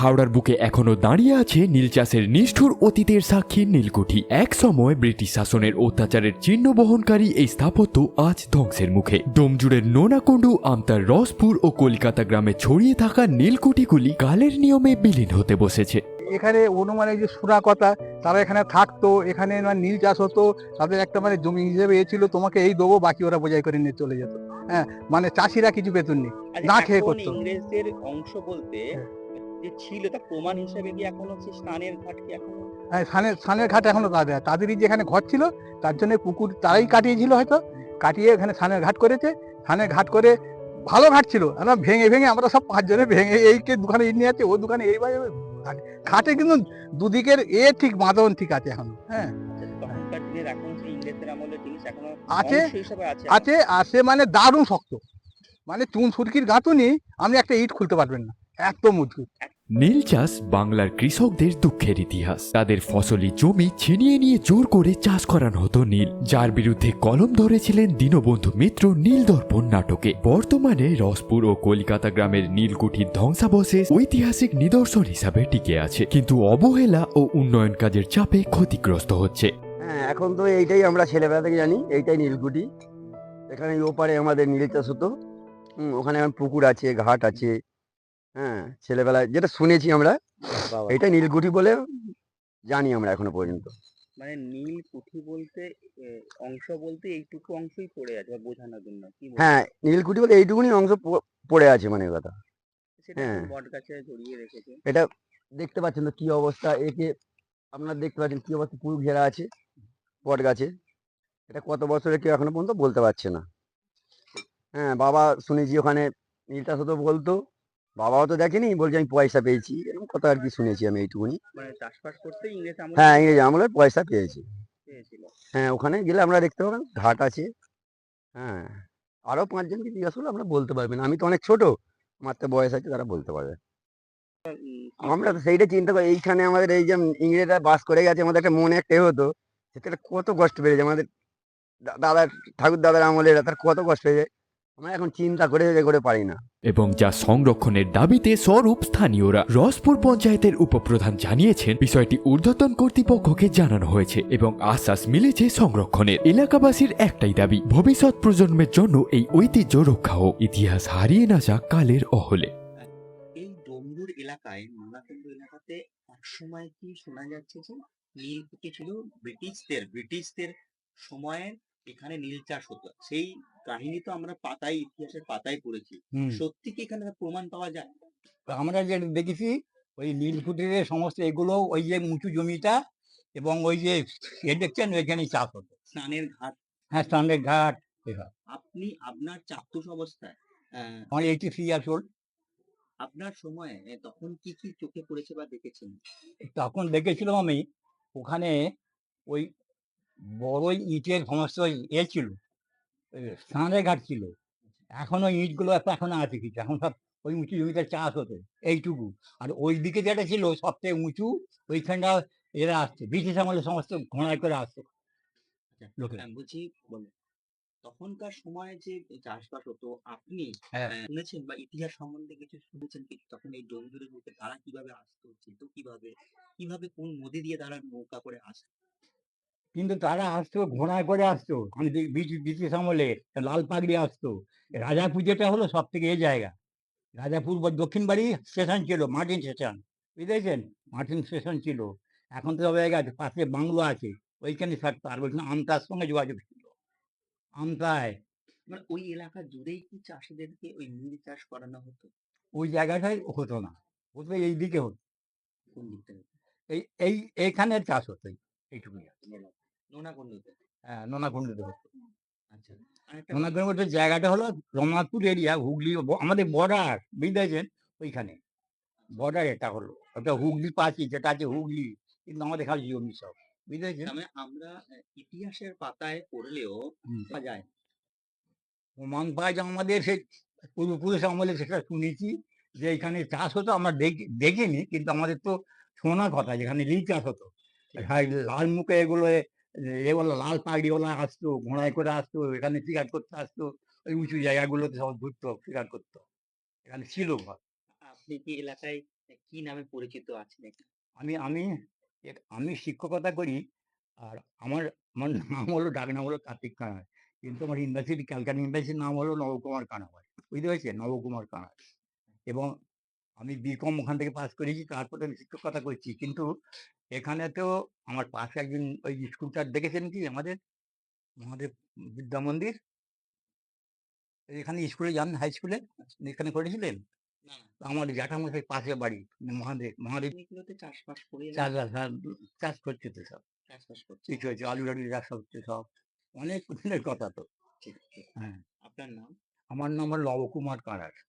হাওড়ার বুকে এখনো দাঁড়িয়ে আছে নীল চাষের নিষ্ঠুর অতীতের সাক্ষী নীলকুঠি। এক সময় ব্রিটিশ শাসনের অত্যাচারের চিহ্ন বহনকারী এই স্থাপত্য আজ ধ্বংসের মুখে। ডোমজুড়ের নোনাকুণ্ডু, আমতার রসপুর ও কলকাতা গ্রামে ছড়িয়ে থাকা নীলকুঠিগুলি কালের নিয়মে বিলীন হতে বসেছে। এখানে অনুমানে যে সুরাকতা, তারা এখানে থাকতো, এখানে নীল চাষ হতো, তাদের একটা জমি হিসেবে ছিল, তোমাকে এই দেবো, বাকি ওরা বোঝাই করে নিয়ে চলে যেত। হ্যাঁ, চাষিরা কিছু বেতন নেই, না খেয়ে করতো। ইংরেজদের অংশ বলতে যে ছিল তা প্রমাণ হিসেবে কি এখনো সেই স্নানের ঘাট কি এখনো? হ্যাঁ, স্নানের ঘাট এখনো তাদেরই যেখানে ঘর ছিল, তার জন্য পুকুর তারাই কাটিয়েছিল, হয়তো কাটিয়ে এখানে স্নানের ঘাট করেছে। স্নানের ঘাট করে ভালো ঘাট ছিল, আমরা ভেঙে ভেঙে আমরা সব পাঁচজনে ভেঙে, এইকে দোকানে ইট নিয়ে আছে, ও দোকানে এইভাবে ঘাটে কিন্তু দুদিকের ঠিক বাঁধন ঠিক আছে এখনো। হ্যাঁ, তখনকার দিনের এখন সেই ইংরেজদের আমলের জিনিস এখনো আছে অংশ হিসেবে আছে। আছে আছে দারুণ শক্ত, চুন সুরকির গাঁথুনি, আপনি একটা ইট খুলতে পারবেন না, এত মজবুত। নীল চাষ বাংলার কৃষকদের দুঃখের ইতিহাস। তাদের ফসলি জমি ছিনিয়ে নিয়ে জোর করে চাষ করানো হতো নীল, যার বিরুদ্ধে কলম ধরেছিলেন দীনবন্ধু মিত্র নীলদর্পণ নাটকে। বর্তমানে রসপুর ও কলকাতা গ্রামের নীলকুঠির ধ্বংসাবশেষ ঐতিহাসিক নিদর্শন হিসাবে টিকে আছে, কিন্তু অবহেলা ও উন্নয়ন কাজের চাপে ক্ষতিগ্রস্ত হচ্ছে। হ্যাঁ, এখন তো এইটাই আমরা ছেলেবেলা থেকে জানি, এইটাই নীলকুঠি। এখানে ওপারে আমাদের নীল চাষ হতো। ওখানে পুকুর আছে, ঘাট আছে। হ্যাঁ, ছেলেবেলায় যেটা শুনেছি আমরা, এটা নীলকুঠি বলে জানি আমরা এখনো পর্যন্ত। নীলকুঠি বলতে অংশ বলতে এইটুকু অংশই পড়ে আছে বা বোঝানোর জন্য কি হ্যাঁ, নীলকুঠি বলে এইটুকুনি অংশ পড়ে আছে কথা। সেটা হ্যাঁ, বট গাছে জড়িয়ে রেখেছে। এটা দেখতে পাচ্ছেন তো কি অবস্থা, একে আপনারা দেখতে পাচ্ছেন কি অবস্থা, পুরো ঘেরা আছে বট গাছে। এটা কত বছরের কেউ এখনো পর্যন্ত বলতে পারছে না। হ্যাঁ, বাবা শুনেছি ওখানে নীল চাষ হতো বলতো, বাবাও তো দেখেনি, বলছে আমি পয়সা পেয়েছি, এরকম কথা আর কি শুনেছি আমি এইটুকুনি। চাষবাস করতে ইংরেজ আমলে হ্যাঁ, ইংরেজি আমলে পয়সা পেয়েছি। পেয়েছিল। হ্যাঁ, ওখানে গেলে আমরা দেখতে পাবেন ঘাট আছে। হ্যাঁ, আরো 5 জনকে জিজ্ঞাসা করলে আমরা বলতে পারবেন, আমি তো অনেক ছোট, আমার তো বয়স আছে, তারা বলতে পারবে। আমরা তো সেইটা চিন্তা করি, এইখানে আমাদের এই যে ইংরেজরা বাস করে গেছে, আমাদের একটা মনে একটা হতো, সেটা কত কষ্ট পেয়েছে আমাদের দাদা ঠাকুর দাদার আমলে, তার কত কষ্ট হয়েছে, আমরা এখন চিন্তা করে পারি না। এবং যা সংরক্ষণের দাবিতে স্বরূপ স্থানীয়রা। রসপুর পঞ্চায়েতের উপপ্রধান জানিয়েছেন, বিষয়টি ঊর্ধ্বতন কর্তৃপক্ষকে জানানো হয়েছে এবং আশ্বাস মিলেছে সংরক্ষণের। এলাকাবাসীর একটাই দাবি, ভবিষ্যৎ প্রজন্মের জন্য এই ঐতিহ্য রক্ষা হোক, ইতিহাস হারিয়ে না যাক কালের অহলে। এই ডোমজুর এলাকায়, নোনাকুণ্ড এলাকাতে একসময় কি শোনা যাচ্ছে যে নীলকুঠি ছিল ব্রিটিশদের সময়ে এখানে নীল চাষ হতো। সেই কাহিনী তো আমরা ইতিহাসের পাতায় পড়েছি। সত্যি কি এখানে প্রমাণ পাওয়া যায়? আমরা যে দেখেছি, ওই নীলকুঠির সমস্ত এগুলো, ওই যে উঁচু জমিটা এবং ওই যে দেখছেন, ওইখানেই চাষ হতো। স্নানের ঘাট। হ্যাঁ, স্নানের ঘাট। আপনি আপনার চাক্ষুষ অবস্থায় আমার 83 ইয়ার্স ওল্ড। আপনার সময়ে তখন কি কি চোখে পড়েছে বা দেখেছেন? তখন দেখেছিলাম আমি ওখানে ওই বড় ইটের সমস্ত ছিল, স্নানের ঘাট ছিল। এখনো ইটগুলো এখনো আছে কিছু, এখন সব ওই উঁচু জমিতে চাষ হতো এইটুকু। আর ওই দিকে যেটা ছিল সবচেয়ে উঁচু, ওইখানটা এরা আসতো, ব্রিটিশ আমলে সমস্ত ঘোড়ায় করে আসতো লোকেরা। বলছি, তখনকার সময়ে যে চাষবাস হতো, আপনি শুনেছেন বা ইতিহাস সম্বন্ধে কিছু শুনেছেন কি? তখন এই ডোমজুড়ের বুকে তারা কিভাবে আসতো, যেত কিভাবে, কোন নদী দিয়ে তারা নৌকা করে আসতো? কিন্তু তারা আসতো ঘোড়ায় করে আসতো, আমি ব্রিটিশ আমলে লাল পাগড়ি আসতো। রাজাপুর যেটা হলো সব থেকে এই জায়গা, রাজাপুর বা দক্ষিণ বাড়ি স্টেশন ছিল, মার্টিন স্টেশন, বুঝতেছেন, মার্টিন স্টেশন ছিল। এখন তো সব জায়গা আছে, পাশে বাংলো আছে, ওইখানে থাকতো। আর বলছিলাম আমতার সঙ্গে যোগাযোগ ছিল, আমতায়। ওই এলাকা জুড়েই কি চাষিদেরকে ওই নীল চাষ করানো হতো? ওই জায়গাটাই হতো না, হতো এইদিকে হতো, কোন দিকটা হতো? এইখানে চাষ হতো, এইটুকুই। নোনাকুণ্ডুতে? হ্যাঁ, নোনাকুণ্ডুতে হতো। আচ্ছা, নোনাকুণ্ডুর জায়গাটা হলো রমনাথপুর এরিয়া, হুগলি আমাদের বর্ডার, বুঝতেছেন, ওইখানে বর্ডার। এটা হলো ওটা হুগলি পাচ্ছি, যেটা আছে হুগলি, কিন্তু আমাদের খালি জমি সব, বুঝতেছেন। আমরা ইতিহাসের পাতায় পড়লেও পাওয়া যায় প্রমাণ পাই যে আমাদের সেই পূর্বপুরুষ আমলে সেটা শুনেছি যে এখানে চাষ হতো, আমরা দেখিনি, কিন্তু আমাদের তো শোনা কথা যেখানে নীল চাষ হতো। হ্যাঁ, লাল মুখে এগুলো এগুলো লাল পাগড়িওয়ালা আসতো, ঘোড়ায় করে আসতো, এখানে শিকার করতে আসতো, ওই উঁচু জায়গাগুলোতে সব ঘুরতো, শিকার করতো, এখানে ছিল ঘর। আপনি কি এলাকায় কি নামে পরিচিত আছেন এখানে? আমি আমি আমি শিক্ষকতা করি। আর আমার আমার নাম হলো, ডাক নাম হলো কার্তিক কানাড়। কিন্তু আমার ইউনিভার্সিটি, ক্যালকাটা ইউনিভার্সিটির নাম হলো নবকুমার কানাড়। বুঝতে পেরেছেন? নবকুমার কানাড়। এবং আমি বিকম ওখান থেকে পাস করেছি, তারপরে আমি শিক্ষকতা করছি। কিন্তু এখানে তো আমার পাশে একজন, ওই স্কুলটা দেখেছেন কি আমাদের মহাদেব বিদ্যা মন্দির? এখানে স্কুলে যান, হাই স্কুলে এখানে করেছিলেন? না, না। আমার জ্যাঠামশাই পাশে বাড়ি, মহাদেব মহাদেব এগুলোতে চাষবাস করে না চাষবাস, চাষ করছে তো সব। চাষবাস করছে। কিছু হয়েছে, আলু টালু চাষ হচ্ছে সব। অনেক দিনের কথা তো। ঠিক, ঠিক। হ্যাঁ, আপনার নাম? আমার নাম হলো নবকুমার কানাড়।